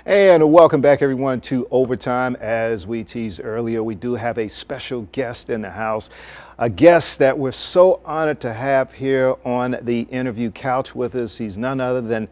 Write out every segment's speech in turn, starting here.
And welcome back, everyone, to Overtime. As we teased earlier, we do have a special guest in the house, a guest that we're so honored to have here on the interview couch with us. He's none other than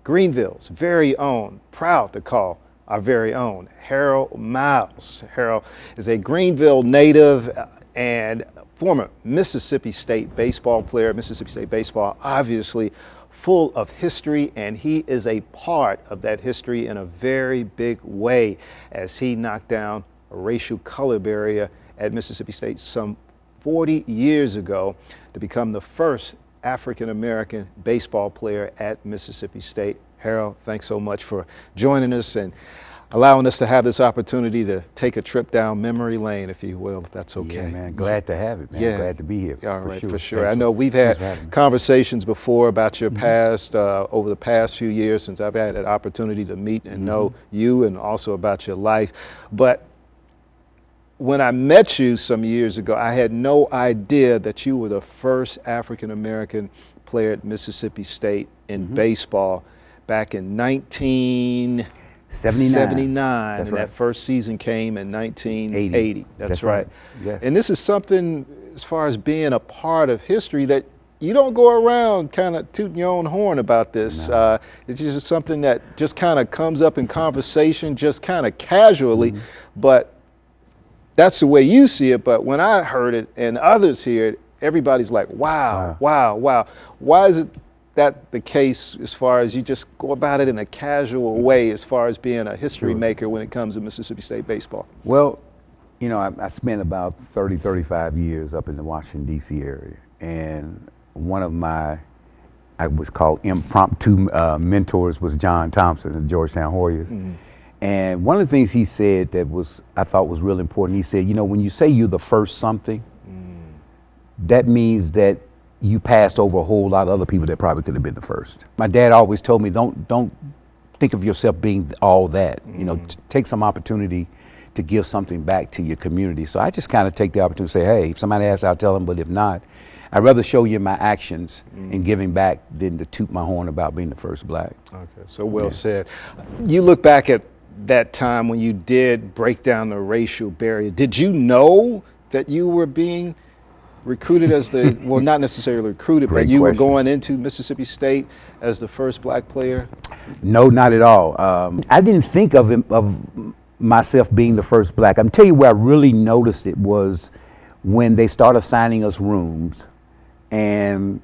Greenville's very own, proud to call our very own, Harold Myles. Harold is a Greenville native and former Mississippi State baseball player. Mississippi State baseball, obviously, full of history, and he is a part of that history in a very big way as he knocked down a racial color barrier at Mississippi State some 40 years ago to become the first African-American baseball player at Mississippi State. Harold, thanks so much for joining us and allowing us to have this opportunity to take a trip down memory lane, if you will, if that's okay. Yeah, man. Glad to have it, man. Yeah. Glad to be here. All right, for sure. Thanks I know we've had conversations before about your Mm-hmm. past over the past few years since I've had that opportunity to meet and know you, and also about your life. But when I met you some years ago, I had no idea that you were the first African-American player at Mississippi State in baseball back in 1979. That's And right. that first season came in 1980. That's right. Yes. And this is something, as far as being a part of history, that you don't go around kind of tooting your own horn about this. No. It's just something that just kind of comes up in conversation, just kind of casually. But that's the way you see it. But when I heard it and others hear it, everybody's like, wow, wow, wow. Why is it that the case as far as you just go about it in a casual way as far as being a history maker when it comes to Mississippi State baseball? Well, you know, I spent about 30, 35 years up in the Washington, D.C. area. And one of my, I was called impromptu mentors was John Thompson of the Georgetown Warriors. And one of the things he said that I thought was real important, he said, you know, when you say you're the first something, that means that you passed over a whole lot of other people that probably could have been the first. My dad always told me, don't think of yourself being all that. You know, take some opportunity to give something back to your community. So I just kind of take the opportunity to say, hey, if somebody asks, I'll tell them, but if not, I'd rather show you my actions in giving back than to toot my horn about being the first black. Okay, so well said. You look back at that time when you did break down the racial barrier. Did you know that you were being recruited as the, well, not necessarily recruited, but you were going into Mississippi State as the first black player? No, not at all. I didn't think of myself being the first black. I'm tell you where I really noticed it was when they started assigning us rooms and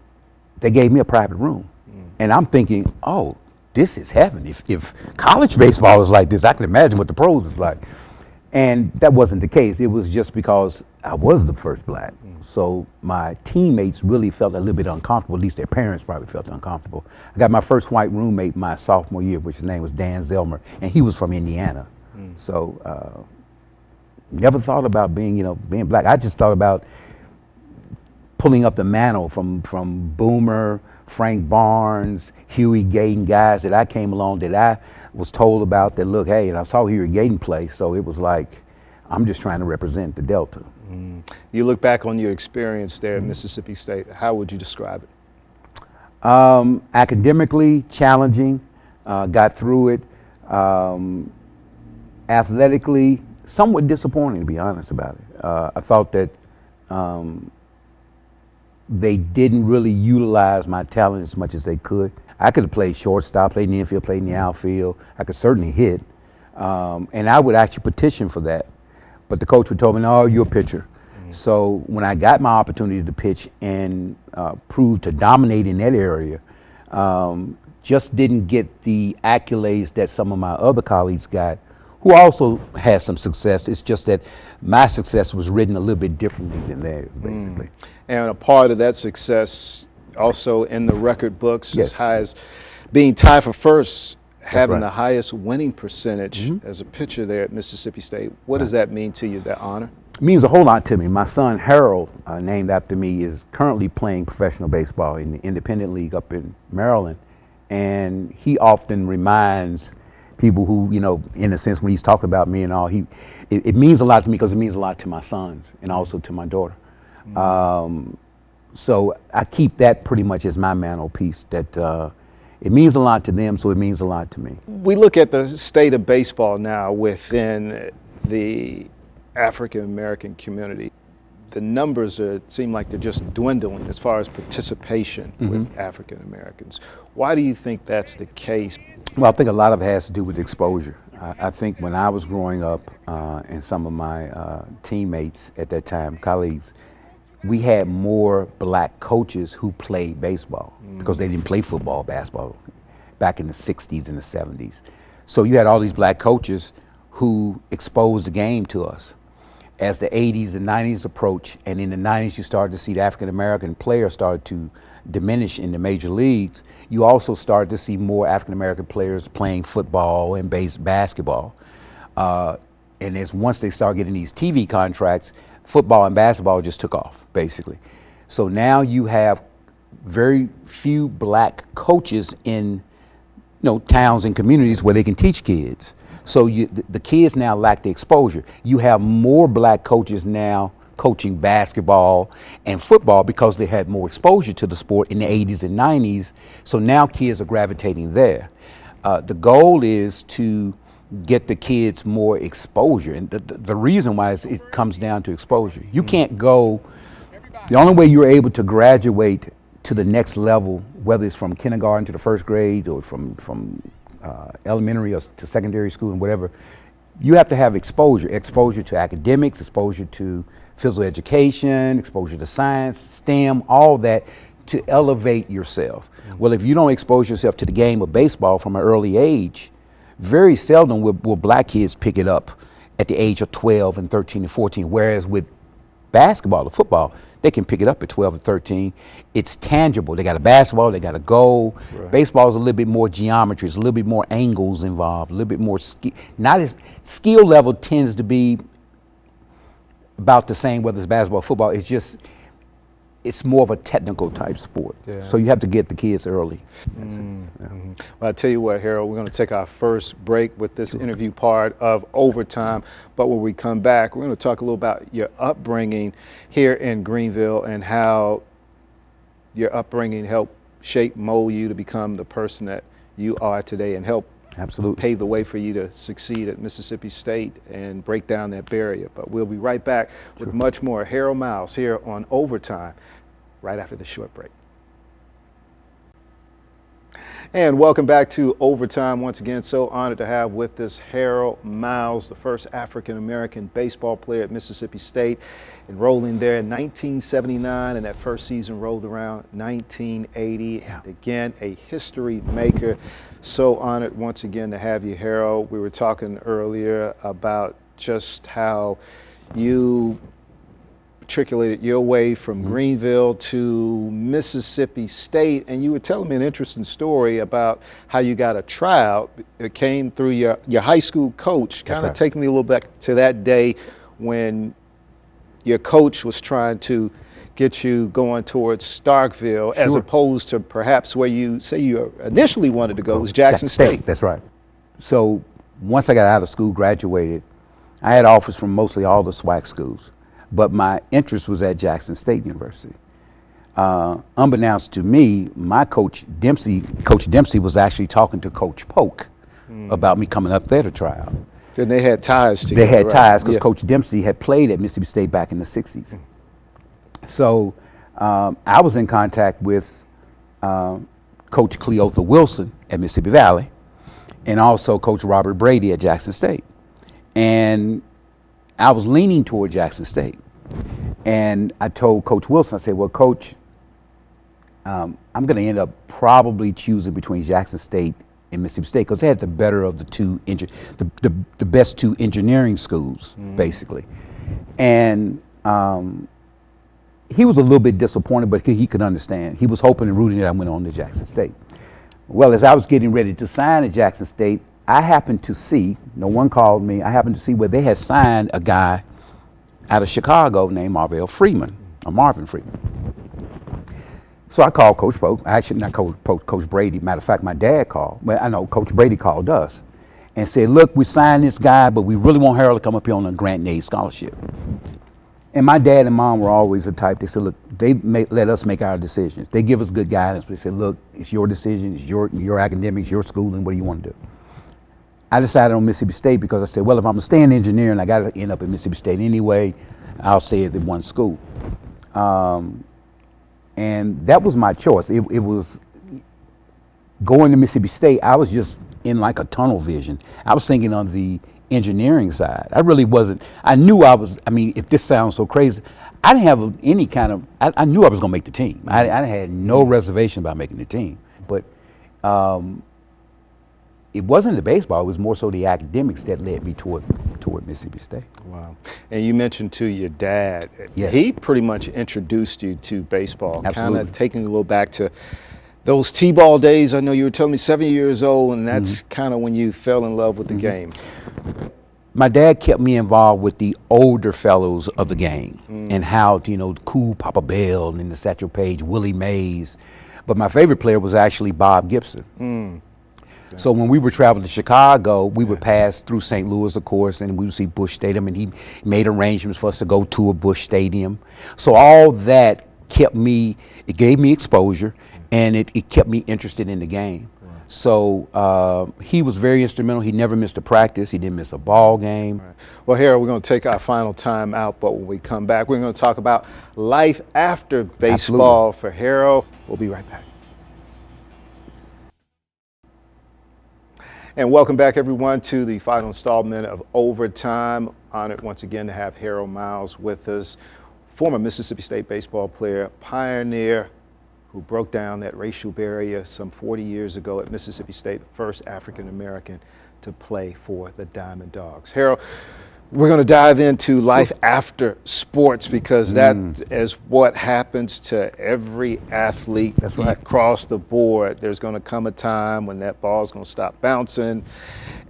they gave me a private room. And I'm thinking, oh, this is heaven. If college baseball is like this, I can imagine what the pros is like. And that wasn't the case. It was just because I was the first black. So my teammates really felt a little bit uncomfortable, at least their parents probably felt uncomfortable. I got my first white roommate my sophomore year, which his name was Dan Zelmer, and he was from Indiana. So never thought about being black. I just thought about pulling up the mantle from Boomer, Frank Barnes, Huey Gayton, guys that I came along that I was told about that, look, hey, and I saw Huey Gayton play, so it was like, I'm just trying to represent the Delta. You look back on your experience there at Mississippi State, how would you describe it? Academically challenging, got through it. Athletically, somewhat disappointing, to be honest about it. I thought that they didn't really utilize my talent as much as they could. I could have played shortstop, played in the infield, played in the outfield. I could certainly hit. And I would actually petition for that. But the coach would tell me, no, you're a pitcher. So when I got my opportunity to pitch and prove to dominate in that area, just didn't get the accolades that some of my other colleagues got, who also had some success. It's just that my success was written a little bit differently than theirs, basically. And a part of that success also in the record books Yes. as high as being tied for first, having right. the highest winning percentage as a pitcher there at Mississippi State. What does that mean to you, that honor? It means a whole lot to me. My son Harold, named after me, is currently playing professional baseball in the independent league up in Maryland. And he often reminds people who, you know, in a sense, when he's talking about me and all, it means a lot to me because it means a lot to my sons and also to my daughter. So I keep that pretty much as my mantelpiece, that it means a lot to them, so it means a lot to me. We look at the state of baseball now within the African American community. The numbers seem like they're just dwindling as far as participation with African Americans. Why do you think that's the case? Well, I think a lot of it has to do with exposure. I think when I was growing up, and some of my teammates at that time, colleagues, we had more black coaches who played baseball because they didn't play football, basketball back in the 60s and the 70s. So you had all these black coaches who exposed the game to us. As the 80s and 90s approach, and in the 90s you started to see the African American players started to diminish in the major leagues, you also started to see more African American players playing football and basketball. And as once they started getting these TV contracts, football and basketball just took off, basically. So now you have very few black coaches in towns and communities where they can teach kids. So the kids now lack the exposure. You have more black coaches now coaching basketball and football because they had more exposure to the sport in the 80s and 90s. So now kids are gravitating there. The goal is to get the kids more exposure. And the reason why is it comes down to exposure. You can't go, the only way you're able to graduate to the next level, whether it's from kindergarten to the first grade or from elementary or to secondary school and whatever, you have to have exposure to academics, exposure to physical education, exposure to science, STEM, all that to elevate yourself. Well, if you don't expose yourself to the game of baseball from an early age, very seldom will black kids pick it up at the age of 12 and 13 and 14, whereas with basketball or football, they can pick it up at 12 and 13. It's tangible. They got a basketball, they got a goal. Right. Baseball is a little bit more geometry, it's a little bit more angles involved, a little bit more not as skill level tends to be about the same whether it's basketball or football. It's more of a technical type sport. Yeah. So you have to get the kids early. Well, I tell you what, Harold, we're going to take our first break with this interview part of Overtime. But when we come back, we're going to talk a little about your upbringing here in Greenville and how your upbringing helped shape, mold you to become the person that you are today and help pave the way for you to succeed at Mississippi State and break down that barrier. But we'll be right back with much more. Harold Myles here on Overtime right after the short break. And welcome back to Overtime. Once again, so honored to have with us Harold Myles, the first African-American baseball player at Mississippi State, enrolling there in 1979, and that first season rolled around 1980. And again, a history maker. So honored once again to have you, Harold. We were talking earlier about just how you matriculated your way from Greenville to Mississippi State, and you were telling me an interesting story about how you got a tryout. It came through your high school coach. Kind of take me a little back to that day when your coach was trying to get you going towards Starkville, as opposed to perhaps where you say you initially wanted to go was Jackson State. That's right. So once I got out of school, graduated, I had offers from mostly all the SWAC schools, but my interest was at Jackson State University. Unbeknownst to me, my Coach Dempsey was actually talking to Coach Polk about me coming up there to try out. And they had ties together. They had ties because Coach Dempsey had played at Mississippi State back in the 60s. So I was in contact with Coach Cleotha Wilson at Mississippi Valley and also Coach Robert Brady at Jackson State. And I was leaning toward Jackson State. And I told Coach Wilson, I said, well, Coach, I'm going to end up probably choosing between Jackson State and Mississippi State because they had the better of the two, the best two engineering schools, basically. And he was a little bit disappointed, but he could understand. He was hoping and rooting that I went on to Jackson State. Well, as I was getting ready to sign at Jackson State, I happened to see, no one called me, I happened to see where they had signed a guy out of Chicago named Marvin Freeman. So I called Coach Polk, actually not Coach Brady, matter of fact, my dad called, well, I know Coach Brady called us and said, look, we signed this guy, but we really want Harold to come up here on a grant and aid scholarship. And my dad and mom were always the type, they said, look, let us make our decisions. They give us good guidance, but they said, look, it's your decision, it's your academics, your schooling, what do you want to do? I decided on Mississippi State because I said, well, if I'm going to stay in engineering, I got to end up at Mississippi State anyway, I'll stay at the one school. And that was my choice. It was going to Mississippi State, I was just in like a tunnel vision. I was thinking on the engineering side. I really wasn't. I knew I was, I mean, if this sounds so crazy, I didn't have any kind of, I knew I was going to make the team. I had no reservation about making the team. But it wasn't the baseball, it was more so the academics that led me toward Mississippi State. Wow. And you mentioned too your dad. Yes. He pretty much introduced you to baseball. Absolutely. Kind of taking a little back to those T-ball days. I know you were telling me 7 years old, and that's kind of when you fell in love with the game. My dad kept me involved with the older fellows of the game and how, you know, cool Papa Bell and the Satchel Paige, Willie Mays. But my favorite player was actually Bob Gibson. So when we would travel to Chicago, we would pass through St. Louis, of course, and we would see Busch Stadium, and he made arrangements for us to go to a Busch Stadium. So all that kept me, it gave me exposure, and it kept me interested in the game. So he was very instrumental. He never missed a practice. He didn't miss a ball game. Right. Well, Harold, we're going to take our final time out, but when we come back, we're going to talk about life after baseball for Harold. We'll be right back. And welcome back, everyone, to the final installment of Overtime. Honored once again to have Harold Myles with us, former Mississippi State baseball player, pioneer, who broke down that racial barrier some 40 years ago at Mississippi State, the first African-American to play for the Diamond Dogs. Harold, we're going to dive into life after sports because that is what happens to every athlete. That's right. Across the board. There's going to come a time when that ball's going to stop bouncing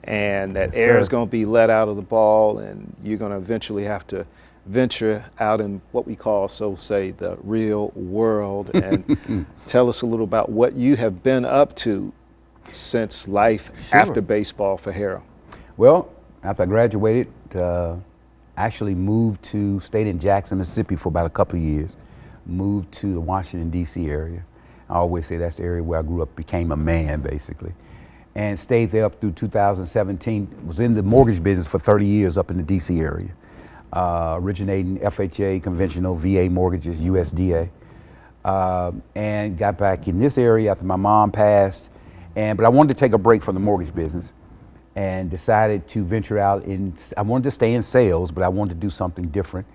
and that air is going to be let out of the ball, and you're going to eventually have to venture out in what we call, so say, the real world. And tell us a little about what you have been up to since life after baseball for Harold. Well, after I graduated, actually moved to, stayed in Jackson, Mississippi for about a couple of years, moved to the Washington, D.C. area. I always say that's the area where I grew up, became a man, basically. And stayed there up through 2017. Was in the mortgage business for 30 years up in the D.C. area. Originating FHA, conventional VA mortgages, USDA, and got back in this area after my mom passed. But I wanted to take a break from the mortgage business and decided to venture out I wanted to stay in sales, but I wanted to do something different.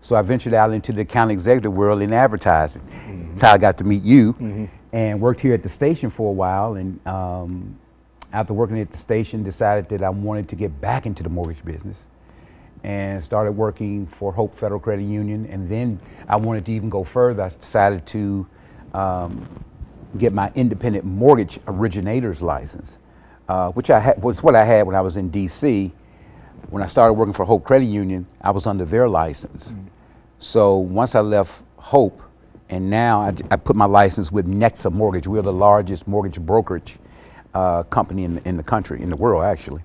So I ventured out into the account executive world in advertising. That's how I got to meet you, and worked here at the station for a while. And after working at the station, decided that I wanted to get back into the mortgage business, and started working for Hope Federal Credit Union. And then I wanted to even go further. I decided to get my independent mortgage originator's license, which was what I had when I was in DC. When I started working for Hope Credit Union, I was under their license. So once I left Hope, and now I put my license with Nexa Mortgage. We're the largest mortgage brokerage company in the country, in the world, actually.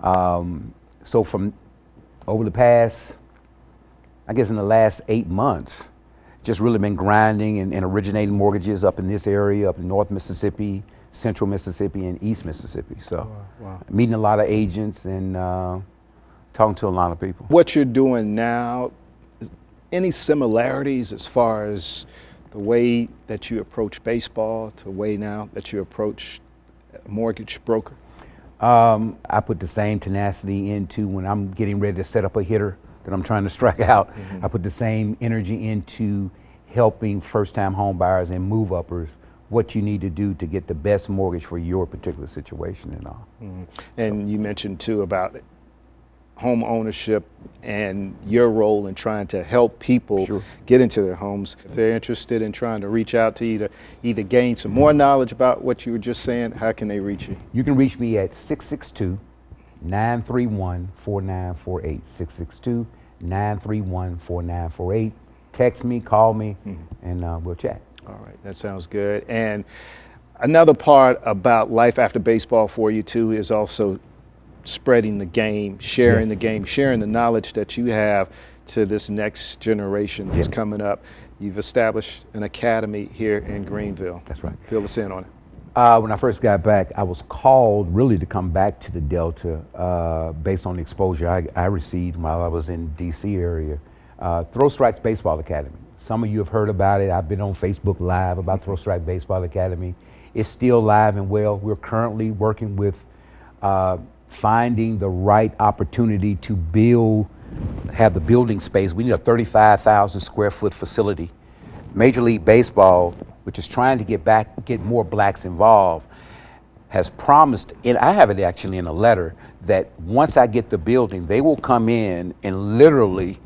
So from over the past, I guess in the last 8 months, just really been grinding and originating mortgages up in this area, up in North Mississippi, Central Mississippi, and East Mississippi. So meeting a lot of agents and talking to a lot of people. What you're doing now, any similarities as far as the way that you approach baseball to the way now that you approach a mortgage broker? I put the same tenacity into when I'm getting ready to set up a hitter that I'm trying to strike out. I put the same energy into helping first-time home buyers and move-uppers what you need to do to get the best mortgage for your particular situation and all. And you mentioned too about home ownership and your role in trying to help people get into their homes. If they're interested in trying to reach out to you to either gain some more knowledge about what you were just saying, how can they reach you? You can reach me at 662-931-4948, 662-931-4948. Text me, call me, and we'll chat. All right, that sounds good. And another part about life after baseball for you too is also spreading the game, sharing the game, sharing the knowledge that you have to this next generation that's coming up. You've established an academy here in Greenville. That's right. Fill us in on it. When I first got back, I was called really to come back to the Delta based on the exposure I received while I was in D.C. area. Throw Strikes Baseball Academy. Some of you have heard about it. I've been on Facebook Live about Throw Strike Baseball Academy. It's still live and well. We're currently working with finding the right opportunity to have the building space. We need a 35,000 square foot facility. Major League Baseball, which is trying to get more blacks involved, has promised, and I have it actually in a letter, that once I get the building, they will come in and literally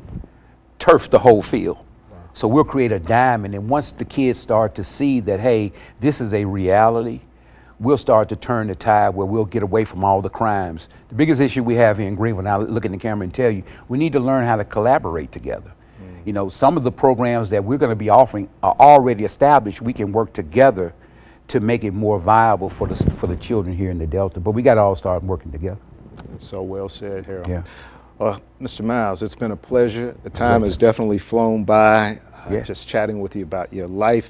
turf the whole field. Wow. So we'll create a diamond, and once the kids start to see that, hey, this is a reality, we'll start to turn the tide where we'll get away from all the crimes. The biggest issue we have here in Greenville, and I'll look in the camera and tell you, we need to learn how to collaborate together. You know, some of the programs that we're going to be offering are already established. We can work together to make it more viable for the children here in the Delta. But we got to all start working together. So well said, Harold. Yeah. Mr. Myles, it's been a pleasure. The time has definitely flown by. Just chatting with you about your life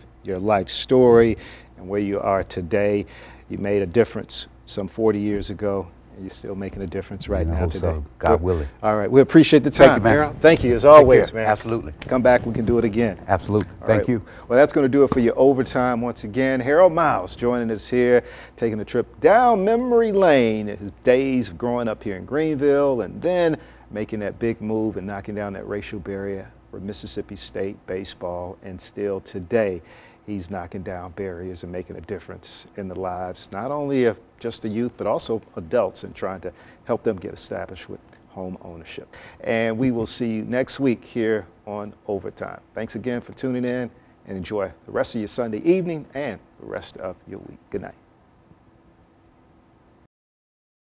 story, and where you are today. You made a difference some 40 years ago. And you're still making a difference right now today. So. God willing. All right. We appreciate the time, Thank you, man. Harold. Thank you, as always, man. Absolutely. Come back, we can do it again. Absolutely. Thank you. Well, that's going to do it for your overtime once again. Harold Myles joining us here, taking a trip down memory lane, his days of growing up here in Greenville, and then making that big move and knocking down that racial barrier for Mississippi State baseball. And still today, he's knocking down barriers and making a difference in the lives, not only of just the youth, but also adults, and trying to help them get established with home ownership. And we will see you next week here on Overtime. Thanks again for tuning in, and enjoy the rest of your Sunday evening and the rest of your week. Good night.